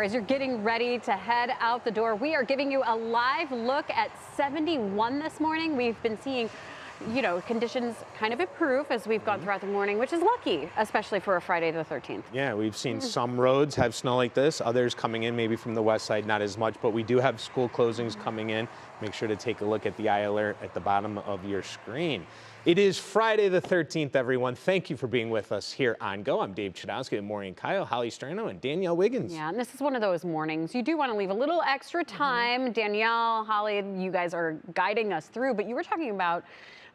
As you're getting ready to head out the door, we are giving you a live look at 71 this morning. We've been seeing, conditions kind of improve as we've gone throughout the morning, which is lucky, especially for a Friday the 13th. Yeah, we've seen some roads have snow like this, others coming in maybe from the west side, not as much, but we do have school closings coming in. Make sure to take a look at the iAlert at the bottom of your screen. It is Friday the 13th, everyone. Thank you for being with us here on Go. I'm Dave Chudowski with Maureen Kyle, Holly Strano, and Danielle Wiggins. Yeah, and this is one of those mornings you do want to leave a little extra time. Danielle, Holly, you guys are guiding us through, but you were talking about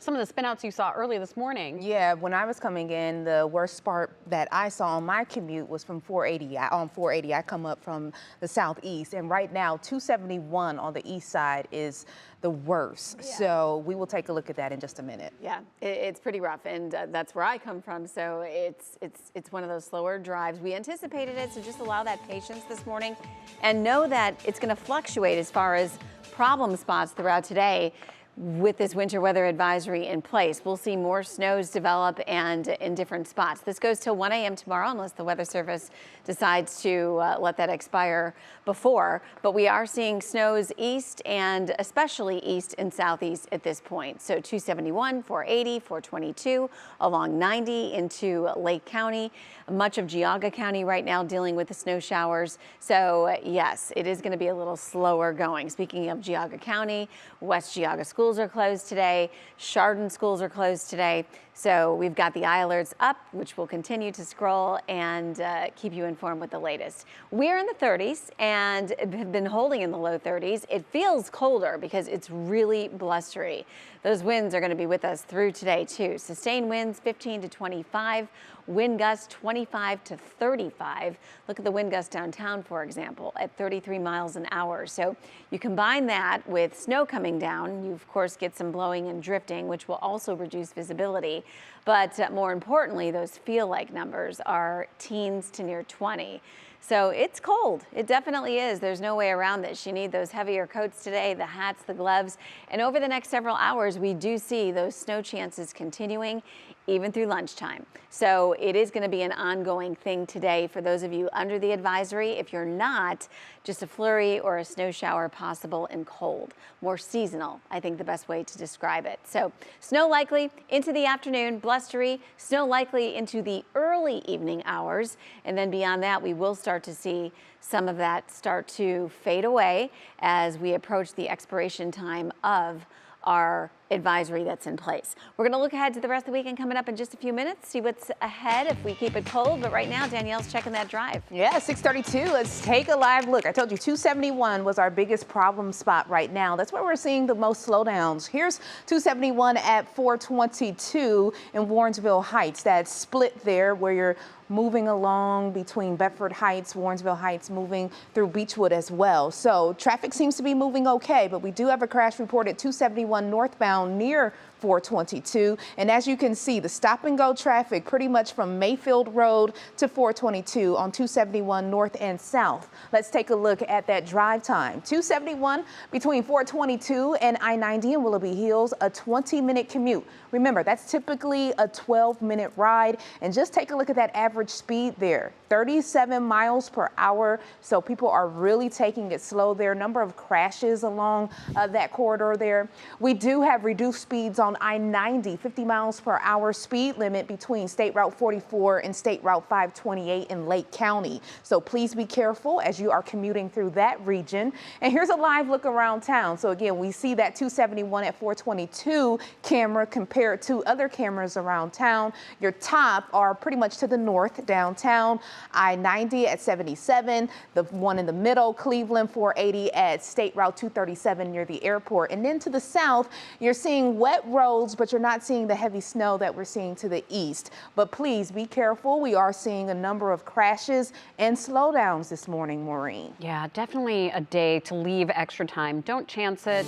some of the spinouts you saw early this morning. Yeah, when I was coming in, the worst part that I saw on my commute was from 480. On 480, I come up from the southeast, and right now 271 on the east side is the worst. Yeah. So we will take a look at that in just a minute. Yeah, it's pretty rough, and that's where I come from. So it's one of those slower drives. We anticipated it, so just allow that patience this morning, and know that it's going to fluctuate as far as problem spots throughout today. With this winter weather advisory in place, we'll see more snows develop and in different spots. This goes till 1 a.m. tomorrow unless the Weather Service decides to let that expire before. But we are seeing snows east and especially east and southeast at this point. So 271, 480, 422 along 90 into Lake County. Much of Geauga County right now dealing with the snow showers. So yes, it is going to be a little slower going. Speaking of Geauga County, West Geauga schools are closed today. Chardon schools are closed today. So we've got the iAlerts up, which will continue to scroll and keep you informed with the latest. We're in the 30s and have been holding in the low 30s. It feels colder because it's really blustery. Those winds are going to be with us through today too. Sustained winds 15 to 25. Wind gusts 25 to 35. Look at the wind gust downtown, for example, at 33 miles an hour. So you combine that with snow coming down, you of course get some blowing and drifting, which will also reduce visibility. But more importantly, those feel-like numbers are teens to near 20. So it's cold. It definitely is. There's no way around this. You need those heavier coats today, the hats, the gloves. And over the next several hours, we do see those snow chances continuing even through lunchtime. So it is going to be an ongoing thing today for those of you under the advisory. If you're not, just a flurry or a snow shower possible and cold. More seasonal, I think the best way to describe it. So snow likely into the afternoon, blustery, snow likely into the early evening hours. And then beyond that, we will start to see some of that start to fade away as we approach the expiration time of our advisory that's in place. We're going to look ahead to the rest of the weekend coming up in just a few minutes, see what's ahead if we keep it cold. But right now, Danielle's checking that drive. Yeah, 632. Let's take a live look. I told you 271 was our biggest problem spot right now. That's where we're seeing the most slowdowns. Here's 271 at 422 in Warrensville Heights. That split there where you're moving along between Bedford Heights, Warrensville Heights, moving through Beechwood as well. So traffic seems to be moving okay, but we do have a crash report at 271 northbound near 422. And as you can see, the stop and go traffic pretty much from Mayfield Road to 422 on 271 north and south. Let's take a look at that drive time. 271 between 422 and I-90 in Willoughby Hills, a 20-minute commute. Remember, that's typically a 12-minute ride. And just take a look at that average speed there, 37 miles per hour. So people are really taking it slow there. Number of crashes along that corridor there. We do have reduced speeds on I-90, 50 miles per hour speed limit between State Route 44 and State Route 528 in Lake County. So please be careful as you are commuting through that region. And here's a live look around town. So again, we see that 271 at 422 camera compared to other cameras around town. Your top are pretty much to the north downtown, I-90 at 77, the one in the middle, Cleveland 480 at State Route 237 near the airport. And then to the south, you're seeing wet roads, but you're not seeing the heavy snow that we're seeing to the east. But please be careful. We are seeing a number of crashes and slowdowns this morning, Maureen. Yeah, definitely a day to leave extra time. Don't chance it.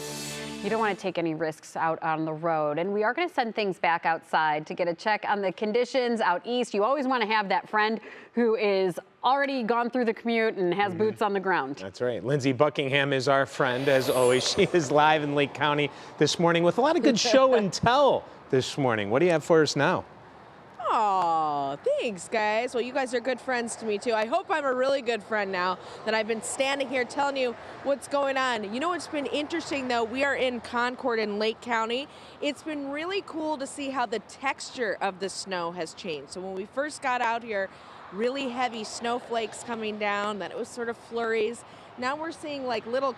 You don't want to take any risks out on the road. And we are going to send things back outside to get a check on the conditions out east. You always want to have that friend who is already gone through the commute and has boots on the ground. That's right. Lindsay Buckingham is our friend, as always. She is live in Lake County this morning with a lot of good show and tell this morning. What do you have for us now? Oh, thanks, guys. Well, you guys are good friends to me, too. I hope I'm a really good friend now that I've been standing here telling you what's going on. You know what's been interesting, though? We are in Concord in Lake County. It's been really cool to see how the texture of the snow has changed. So when we first got out here, really heavy snowflakes coming down, then it was sort of flurries. Now we're seeing like little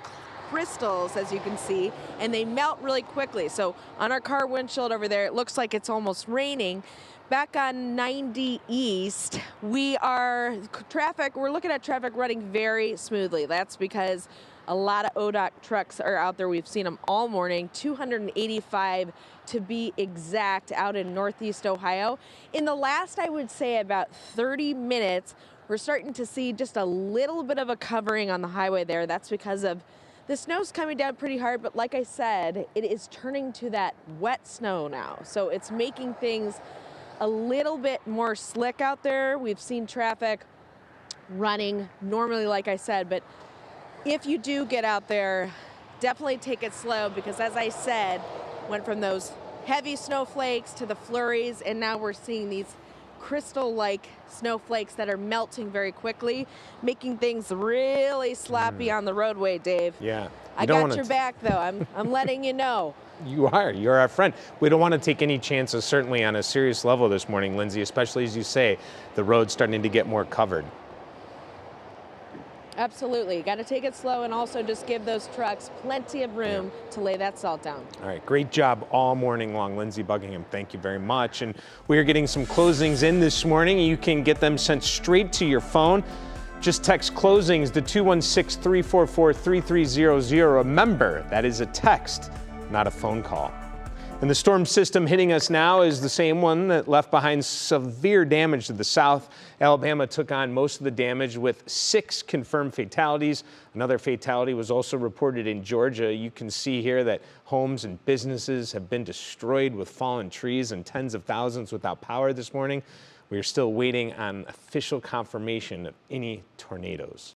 crystals, as you can see, and they melt really quickly. So on our car windshield over there, it looks like it's almost raining. Back on 90 East, we're looking at traffic running very smoothly. That's because a lot of ODOT trucks are out there. We've seen them all morning, 285 to be exact, out in Northeast Ohio. In the last, I would say, about 30 minutes, we're starting to see just a little bit of a covering on the highway there. That's because of the snow's coming down pretty hard, but like I said, it is turning to that wet snow now. So it's making things a little bit more slick out there. We've seen traffic running normally, like I said, but if you do get out there, definitely take it slow because, as I said, went from those heavy snowflakes to the flurries, and now we're seeing these crystal-like snowflakes that are melting very quickly, making things really sloppy on the roadway, Dave. Yeah. I got your back, though. I'm letting you know. You're our friend. We don't want to take any chances, certainly on a serious level this morning, Lindsay, especially as you say, the road's starting to get more covered. Absolutely. Got to take it slow and also just give those trucks plenty of room to lay that salt down. All right, great job all morning long, Lindsay Buckingham. Thank you very much. And we are getting some closings in this morning. You can get them sent straight to your phone. Just text closings to 216-344-3300. Remember, that is a text, not a phone call. And the storm system hitting us now is the same one that left behind severe damage to the south. Alabama took on most of the damage with 6 confirmed fatalities. Another fatality was also reported in Georgia. You can see here that homes and businesses have been destroyed with fallen trees and tens of thousands without power this morning. We are still waiting on official confirmation of any tornadoes.